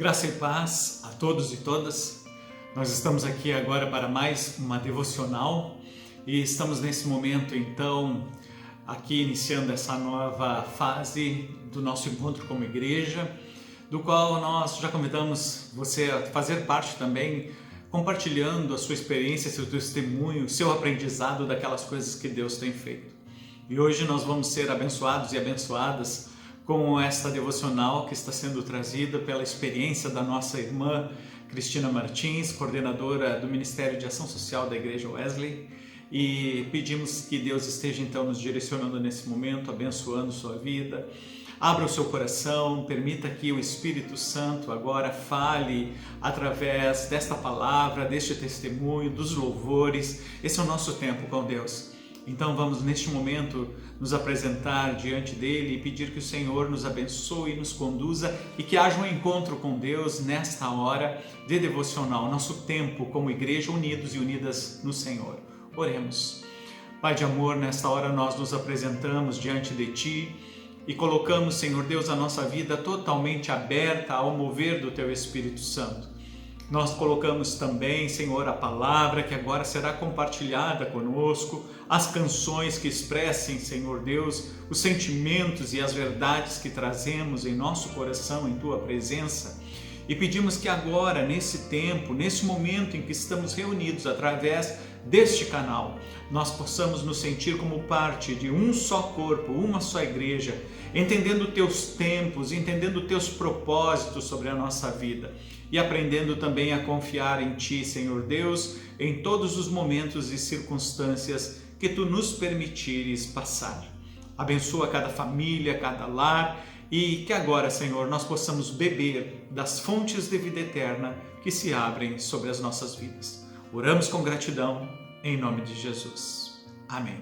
Graça e paz a todos e todas. Nós estamos aqui agora para mais uma devocional e estamos nesse momento então aqui iniciando essa nova fase do nosso encontro como igreja, do qual nós já convidamos você a fazer parte também, compartilhando a sua experiência, seu testemunho, seu aprendizado daquelas coisas que Deus tem feito. E hoje nós vamos ser abençoados e abençoadas com esta devocional que está sendo trazida pela experiência da nossa irmã Cristina Martins, coordenadora do Ministério de Ação Social da Igreja Wesley, e pedimos que Deus esteja então nos direcionando nesse momento, abençoando sua vida. Abra o seu coração, permita que o Espírito Santo agora fale através desta palavra, deste testemunho, dos louvores. Esse é o nosso tempo com Deus. Então vamos neste momento nos apresentar diante dele e pedir que o Senhor nos abençoe e nos conduza e que haja um encontro com Deus nesta hora de devocional, nosso tempo como igreja unidos e unidas no Senhor. Oremos. Pai de amor, nesta hora nós nos apresentamos diante de Ti e colocamos, Senhor Deus, a nossa vida totalmente aberta ao mover do Teu Espírito Santo. Nós colocamos também, Senhor, a palavra que agora será compartilhada conosco, as canções que expressem, Senhor Deus, os sentimentos e as verdades que trazemos em nosso coração, em Tua presença. E pedimos que agora, nesse tempo, nesse momento em que estamos reunidos através deste canal, nós possamos nos sentir como parte de um só corpo, uma só igreja, entendendo Teus tempos, entendendo Teus propósitos sobre a nossa vida e aprendendo também a confiar em Ti, Senhor Deus, em todos os momentos e circunstâncias que Tu nos permitires passar. Abençoa cada família, cada lar e que agora, Senhor, nós possamos beber das fontes de vida eterna que se abrem sobre as nossas vidas. Oramos com gratidão, em nome de Jesus. Amém.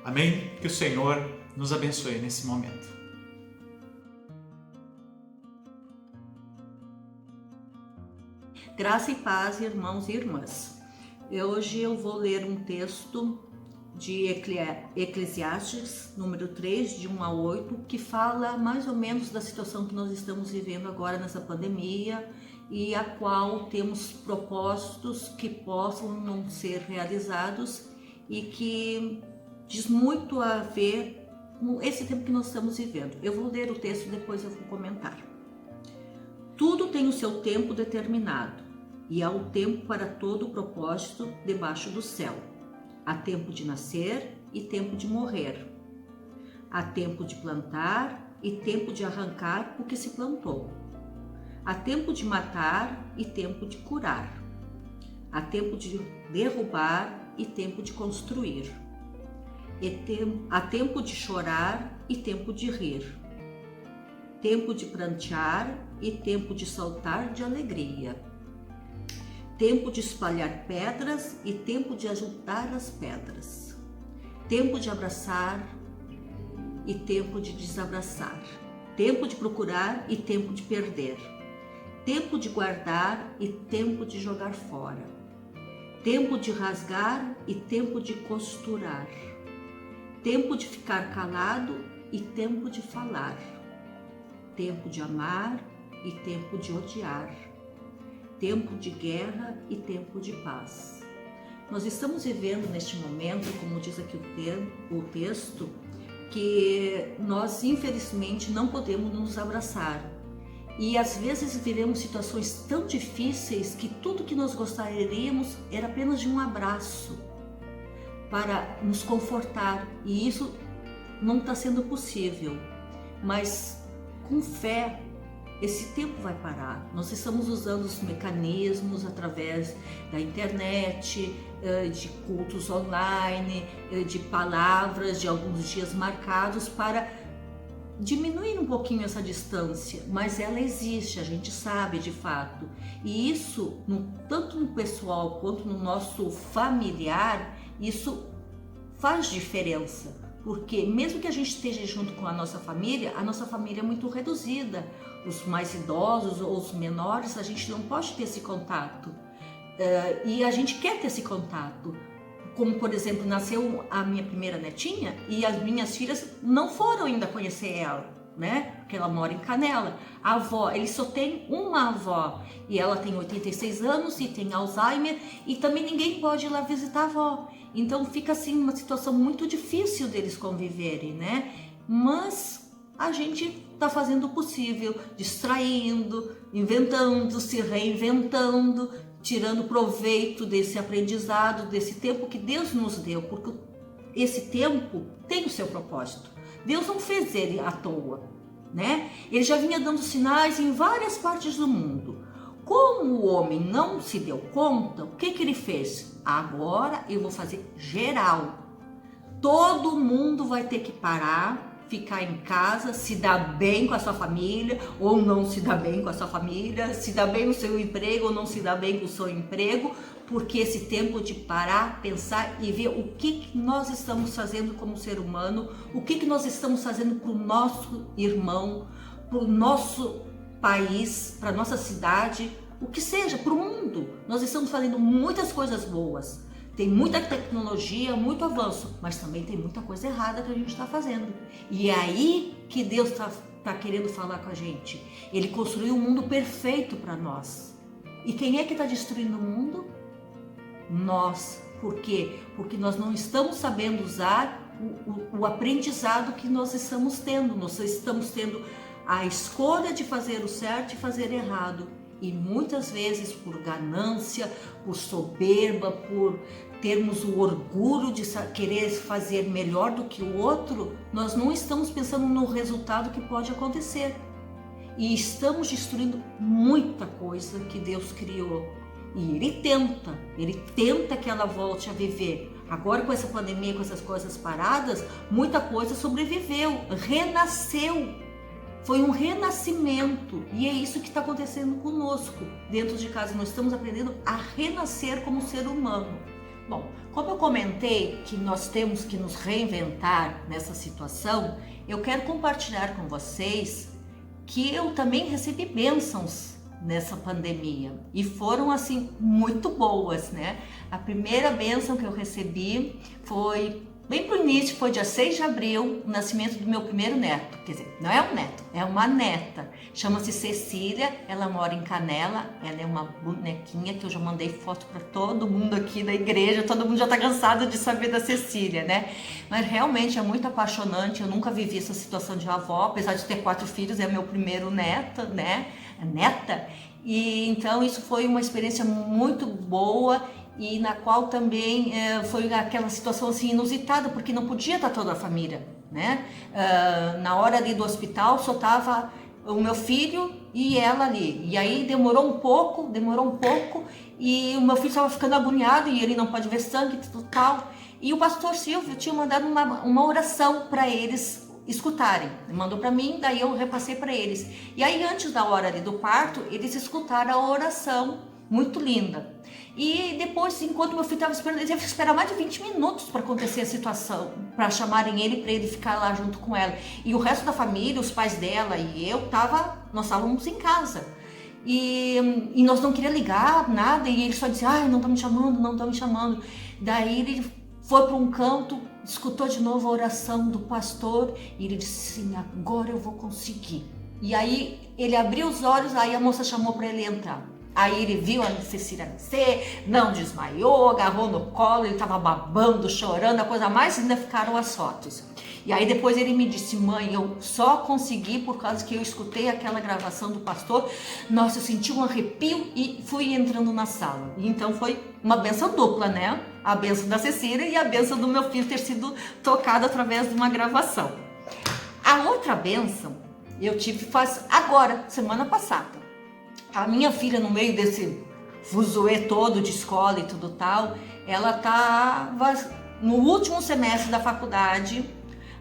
Amém. Que o Senhor nos abençoe nesse momento. Graça e paz, irmãos e irmãs. Hoje eu vou ler um texto de Eclesiastes, número 3, de 1 a 8, que fala mais ou menos da situação que nós estamos vivendo agora nessa pandemia e a qual temos propósitos que possam não ser realizados e que diz muito a ver com esse tempo que nós estamos vivendo. Eu vou ler o texto e depois eu vou comentar. Tudo tem o seu tempo determinado e há um tempo para todo o propósito debaixo do céu. Há tempo de nascer e tempo de morrer. Há tempo de plantar e tempo de arrancar o que se plantou. Há tempo de matar e tempo de curar. Há tempo de derrubar e tempo de construir. Há tempo de chorar e tempo de rir. Tempo de prantear e tempo de saltar de alegria. Tempo de espalhar pedras e tempo de ajuntar as pedras. Tempo de abraçar e tempo de desabraçar. Tempo de procurar e tempo de perder. Tempo de guardar e tempo de jogar fora. Tempo de rasgar e tempo de costurar. Tempo de ficar calado e tempo de falar. Tempo de amar e tempo de odiar. Tempo de guerra e tempo de paz. Nós estamos vivendo neste momento, como diz aqui o texto, que nós infelizmente não podemos nos abraçar. E às vezes vivemos situações tão difíceis que tudo que nós gostaríamos era apenas de um abraço para nos confortar. E isso não está sendo possível. Mas com fé, esse tempo vai parar. Nós estamos usando os mecanismos através da internet, de cultos online, de palavras, de alguns dias marcados para diminuir um pouquinho essa distância, mas ela existe, a gente sabe de fato. E isso, tanto no pessoal quanto no nosso familiar, isso faz diferença. Porque mesmo que a gente esteja junto com a nossa família é muito reduzida. Os mais idosos ou os menores, a gente não pode ter esse contato. E a gente quer ter esse contato. Como, por exemplo, nasceu a minha primeira netinha e as minhas filhas não foram ainda conhecer ela. né? Porque ela mora em Canela. A avó, ele só tem uma avó e ela tem 86 anos e tem Alzheimer e também ninguém pode ir lá visitar a avó. Então fica assim uma situação muito difícil deles conviverem, né? Mas a gente está fazendo o possível, distraindo, inventando, se reinventando, tirando proveito desse aprendizado, desse tempo que Deus nos deu, porque esse tempo tem o seu propósito. Deus não fez ele à toa, né? Ele já vinha dando sinais em várias partes do mundo. Como o homem não se deu conta, o que ele fez? Agora eu vou fazer geral. Todo mundo vai ter que parar, ficar em casa, se dar bem com a sua família ou não se dar bem com a sua família, se dar bem no seu emprego ou não se dar bem com o seu emprego, porque esse tempo de parar, pensar e ver o que nós estamos fazendo como ser humano, o que nós estamos fazendo para o nosso irmão, para o nosso país, para a nossa cidade, o que seja, para o mundo. Nós estamos fazendo muitas coisas boas. Tem muita tecnologia, muito avanço, mas também tem muita coisa errada que a gente está fazendo. E é aí que Deus está querendo falar com a gente. Ele construiu um mundo perfeito para nós. E quem é que está destruindo o mundo? Nós. Por quê? Porque nós não estamos sabendo usar o aprendizado que nós estamos tendo. Nós estamos tendo a escolha de fazer o certo e fazer errado. E muitas vezes por ganância, por soberba, por termos o orgulho de querer fazer melhor do que o outro, nós não estamos pensando no resultado que pode acontecer. E estamos destruindo muita coisa que Deus criou. E Ele tenta que ela volte a viver. Agora com essa pandemia, com essas coisas paradas, muita coisa sobreviveu, renasceu. Foi um renascimento e é isso que está acontecendo conosco. Dentro de casa nós estamos aprendendo a renascer como ser humano. Bom, como eu comentei que nós temos que nos reinventar nessa situação, eu quero compartilhar com vocês que eu também recebi bênçãos nessa pandemia e foram assim muito boas, né? A primeira bênção que eu recebi foi bem pro início, foi dia 6 de abril, o nascimento do meu primeiro neto. Quer dizer, não é um neto, é uma neta. Chama-se Cecília, ela mora em Canela, ela é uma bonequinha que eu já mandei foto para todo mundo aqui da igreja, todo mundo já tá cansado de saber da Cecília, né? Mas realmente é muito apaixonante, eu nunca vivi essa situação de avó, apesar de ter 4 filhos, é meu primeiro neto, né? Neta. E então isso foi uma experiência muito boa, e na qual também foi aquela situação assim inusitada, porque não podia estar toda a família, né? Na hora ali do hospital só estava o meu filho e ela ali, e aí demorou um pouco, e o meu filho estava ficando agoniado e ele não pode ver sangue e tal, e o pastor Silvio tinha mandado uma oração para eles escutarem, mandou para mim, daí eu repassei para eles, e aí antes da hora ali do parto, eles escutaram a oração, muito linda. E depois, enquanto meu filho estava esperando, ele teve que esperar mais de 20 minutos para acontecer a situação, para chamarem ele, para ele ficar lá junto com ela. E o resto da família, os pais dela e eu, nós estávamos em casa. E nós não queríamos ligar, nada, e ele só dizia, não estão me chamando. Daí ele foi para um canto, escutou de novo a oração do pastor, e ele disse assim, agora eu vou conseguir. E aí ele abriu os olhos, aí a moça chamou para ele entrar. Aí ele viu a Cecília nascer, não desmaiou, agarrou no colo, ele estava babando, chorando, a coisa mais linda ficaram as fotos. E aí depois ele me disse, mãe, eu só consegui por causa que eu escutei aquela gravação do pastor, nossa, eu senti um arrepio e fui entrando na sala. E então foi uma bênção dupla, né? A bênção da Cecília e a bênção do meu filho ter sido tocado através de uma gravação. A outra bênção eu tive agora, semana passada. A minha filha, no meio desse fuzuê todo de escola e tudo tal, ela estava no último semestre da faculdade.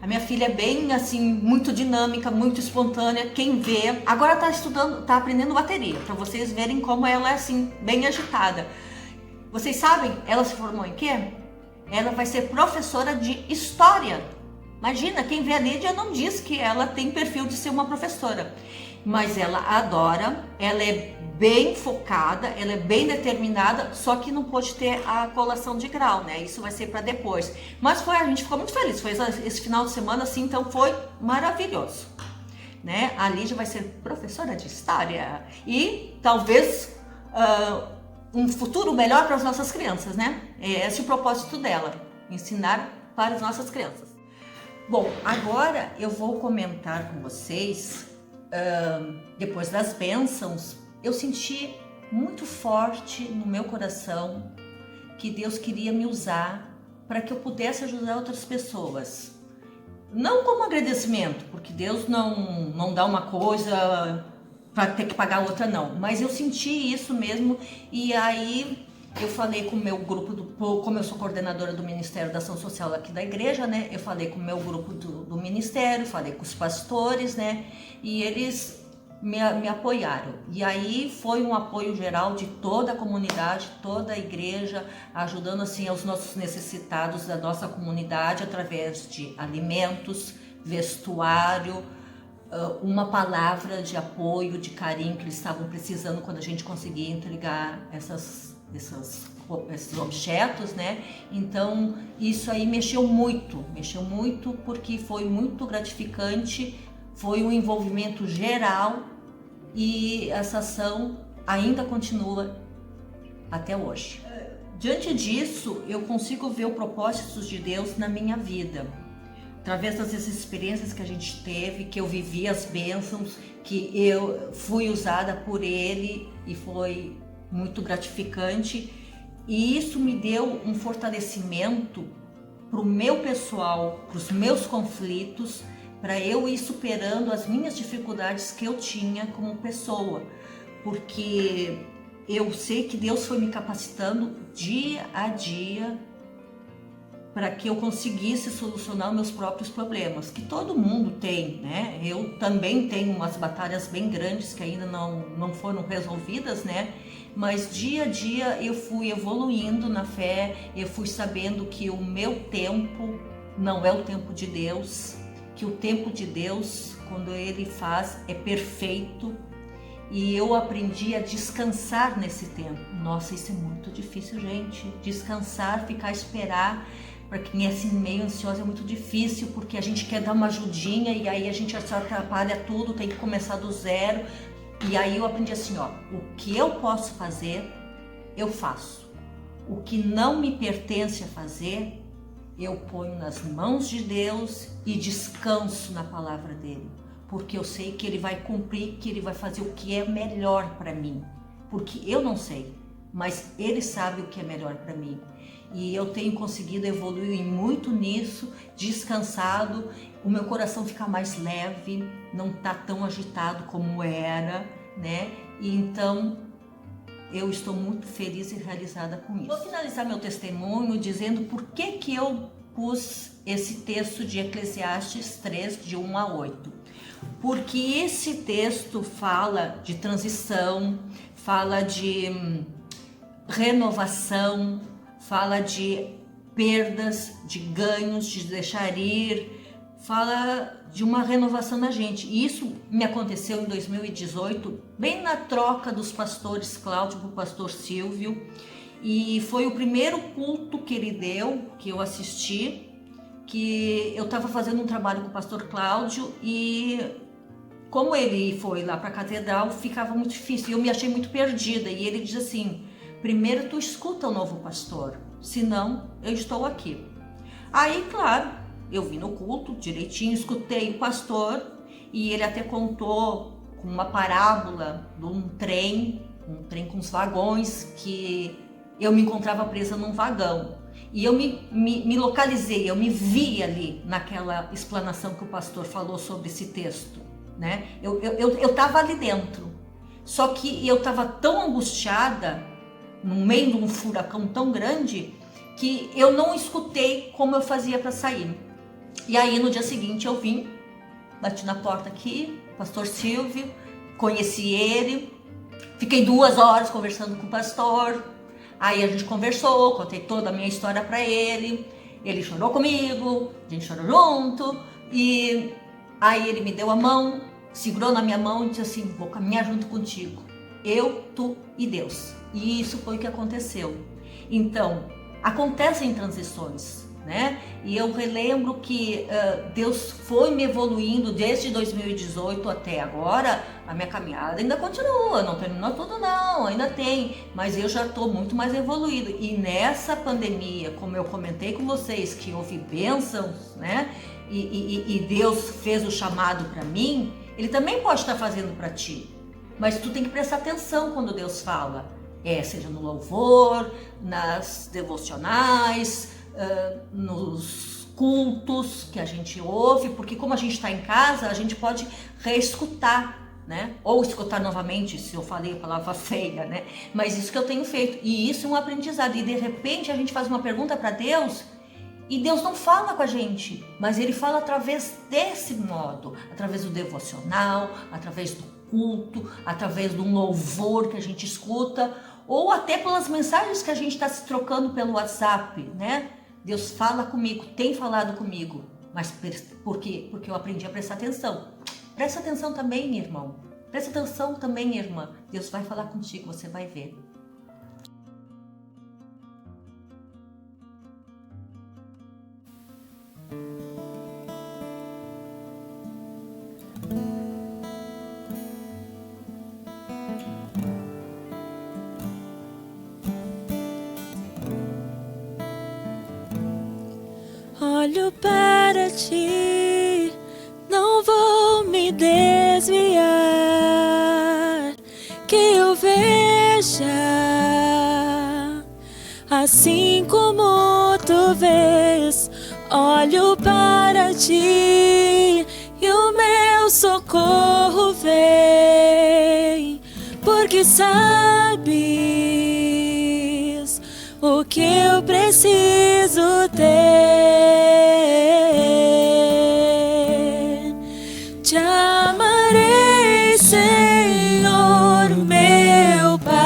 A minha filha é bem assim, muito dinâmica, muito espontânea. Quem vê, agora está estudando, está aprendendo bateria, para vocês verem como ela é assim, bem agitada. Vocês sabem, ela se formou em quê? Ela vai ser professora de história. Imagina, quem vê a Lídia não diz que ela tem perfil de ser uma professora. Mas ela adora, ela é bem focada, ela é bem determinada, só que não pôde ter a colação de grau, né? Isso vai ser para depois. Mas a gente ficou muito feliz, foi esse final de semana assim, então foi maravilhoso. né? A Lígia vai ser professora de história e talvez um futuro melhor para as nossas crianças, né? Esse é o propósito dela, ensinar para as nossas crianças. Bom, agora eu vou comentar com vocês, depois das bênçãos, eu senti muito forte no meu coração que Deus queria me usar para que eu pudesse ajudar outras pessoas. Não como agradecimento, porque Deus não dá uma coisa para ter que pagar outra, não. Mas eu senti isso mesmo, e aí eu falei com o meu grupo, como eu sou coordenadora do Ministério da Ação Social aqui da igreja, né? Eu falei com o meu grupo do Ministério, falei com os pastores, né? E eles me apoiaram. E aí foi um apoio geral de toda a comunidade, toda a igreja, ajudando assim aos nossos necessitados da nossa comunidade através de alimentos, vestuário, uma palavra de apoio, de carinho que eles estavam precisando quando a gente conseguia entregar esses objetos, né? Então isso aí mexeu muito porque foi muito gratificante, foi um envolvimento geral e essa ação ainda continua até hoje. Diante disso, eu consigo ver o propósito de Deus na minha vida. Através dessas experiências que a gente teve, que eu vivi as bênçãos, que eu fui usada por Ele e foi muito gratificante. E isso me deu um fortalecimento para o meu pessoal, para os meus conflitos, para eu ir superando as minhas dificuldades que eu tinha como pessoa. Porque eu sei que Deus foi me capacitando dia a dia para que eu conseguisse solucionar meus próprios problemas, que todo mundo tem, né? Eu também tenho umas batalhas bem grandes que ainda não foram resolvidas, né? Mas dia a dia eu fui evoluindo na fé, eu fui sabendo que o meu tempo não é o tempo de Deus, que o tempo de Deus, quando Ele faz, é perfeito, e eu aprendi a descansar nesse tempo. Nossa, isso é muito difícil, gente. Descansar, ficar, esperar. Para quem é assim meio ansioso é muito difícil, porque a gente quer dar uma ajudinha e aí a gente só atrapalha tudo, tem que começar do zero. E aí eu aprendi assim, ó, o que eu posso fazer, eu faço. O que não me pertence a fazer, eu ponho nas mãos de Deus e descanso na palavra dele. Porque eu sei que ele vai cumprir, que ele vai fazer o que é melhor para mim. Porque eu não sei, mas ele sabe o que é melhor para mim. E eu tenho conseguido evoluir muito nisso, descansado, o meu coração fica mais leve, não tá tão agitado como era, né? E então eu estou muito feliz e realizada com isso. Vou finalizar meu testemunho dizendo por que eu pus esse texto de Eclesiastes 3, de 1 a 8. Porque esse texto fala de transição, fala de renovação, fala de perdas, de ganhos, de deixar ir, fala de uma renovação na gente. E isso me aconteceu em 2018, bem na troca dos pastores Cláudio para o pastor Silvio, e foi o primeiro culto que ele deu, que eu assisti, que eu estava fazendo um trabalho com o pastor Cláudio, e como ele foi lá para a catedral, ficava muito difícil, e eu me achei muito perdida, e ele diz assim: primeiro tu escuta o novo pastor, senão eu estou aqui. Aí, claro, eu vim no culto direitinho, escutei o pastor, e ele até contou com uma parábola de um trem com os vagões, que eu me encontrava presa num vagão. E eu me localizei, eu me vi ali naquela explanação que o pastor falou sobre esse texto, né? Eu estava ali dentro, só que eu estava tão angustiada, no meio de um furacão tão grande, que eu não escutei como eu fazia para sair. E aí no dia seguinte eu vim, bati na porta aqui, pastor Silvio, conheci ele, fiquei 2 horas conversando com o pastor, aí a gente conversou, contei toda a minha história para ele, ele chorou comigo, a gente chorou junto, e aí ele me deu a mão, segurou na minha mão e disse assim: vou caminhar junto contigo, eu, tu e Deus. E isso foi o que aconteceu. Então, acontecem transições. né? E eu relembro que Deus foi me evoluindo desde 2018 até agora. A minha caminhada ainda continua, não terminou tudo não, ainda tem, mas eu já estou muito mais evoluído. E nessa pandemia, como eu comentei com vocês, que houve bênçãos, né? E Deus fez o chamado para mim, Ele também pode estar fazendo para ti. Mas tu tem que prestar atenção quando Deus fala, seja no louvor, nas devocionais, nos cultos que a gente ouve, porque como a gente está em casa, a gente pode reescutar, né? Ou escutar novamente, se eu falei a palavra feia, né? Mas isso que eu tenho feito, e isso é um aprendizado, e de repente a gente faz uma pergunta para Deus, e Deus não fala com a gente, mas Ele fala através desse modo, através do devocional, através do culto, através de um louvor que a gente escuta, ou até pelas mensagens que a gente está se trocando pelo WhatsApp, né? Deus fala comigo, tem falado comigo, mas por quê? Porque eu aprendi a prestar atenção. Presta atenção também, meu irmão. Presta atenção também, minha irmã. Deus vai falar contigo, você vai ver. Olho para ti, não vou me desviar, que eu veja assim como tu vês. Olho para ti e o meu socorro vem, porque sabes o que eu preciso ter. Te amarei, Senhor, meu Pai.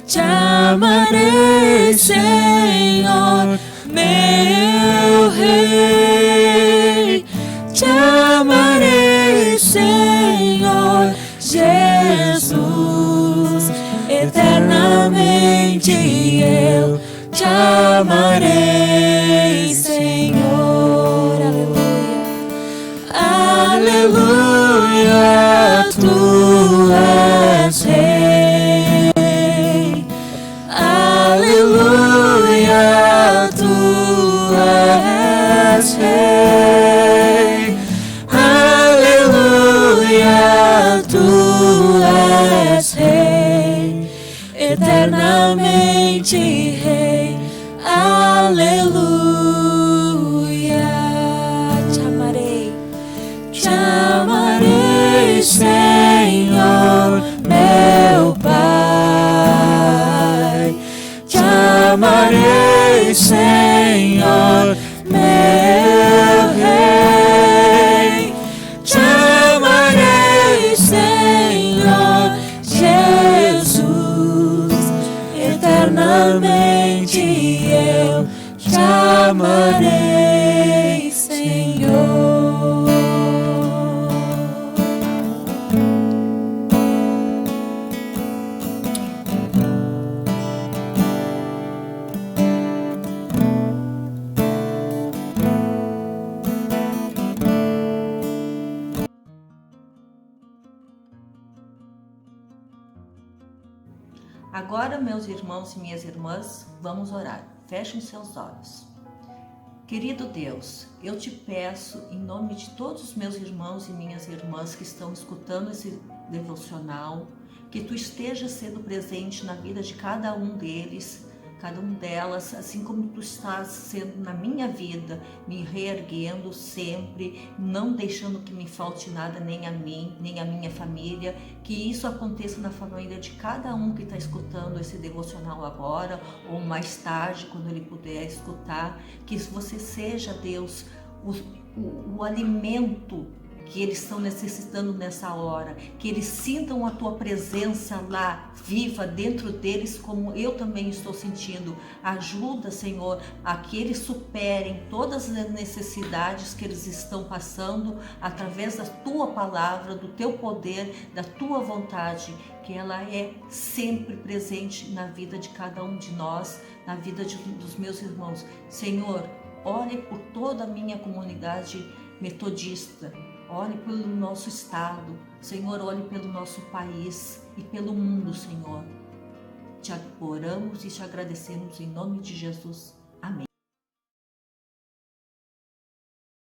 Te amarei, Senhor, meu Rei. Te amarei, Senhor, Jesus. Eternamente eu te amarei, Senhor. Aleluia, tu és Rei. Aleluia, tu és Rei. Aleluia, tu és Rei. Eternamente Rei. Aleluia. Te amarei. Te amarei, Senhor, meu Pai. Te amarei, Senhor, meu Rei. Te amarei, Senhor, Jesus. Eternamente eu te amarei, Senhor. Agora, meus irmãos e minhas irmãs, vamos orar. Fechem seus olhos. Querido Deus, eu te peço, em nome de todos os meus irmãos e minhas irmãs que estão escutando esse devocional, que tu estejas sendo presente na vida de cada um deles, cada um delas, assim como tu estás sendo na minha vida, me reerguendo sempre, não deixando que me falte nada, nem a mim, nem a minha família, que isso aconteça na família de cada um que está escutando esse devocional agora, ou mais tarde, quando ele puder escutar, que você seja, Deus, o alimento que eles estão necessitando nessa hora, que eles sintam a tua presença lá, viva dentro deles, como eu também estou sentindo. Ajuda, Senhor, a que eles superem todas as necessidades que eles estão passando, através da tua palavra, do teu poder, da tua vontade, que ela é sempre presente na vida de cada um de nós, na vida dos meus irmãos. Senhor, olhe por toda a minha comunidade metodista, olhe pelo nosso estado, Senhor, olhe pelo nosso país e pelo mundo, Senhor. Te oramos e te agradecemos em nome de Jesus. Amém.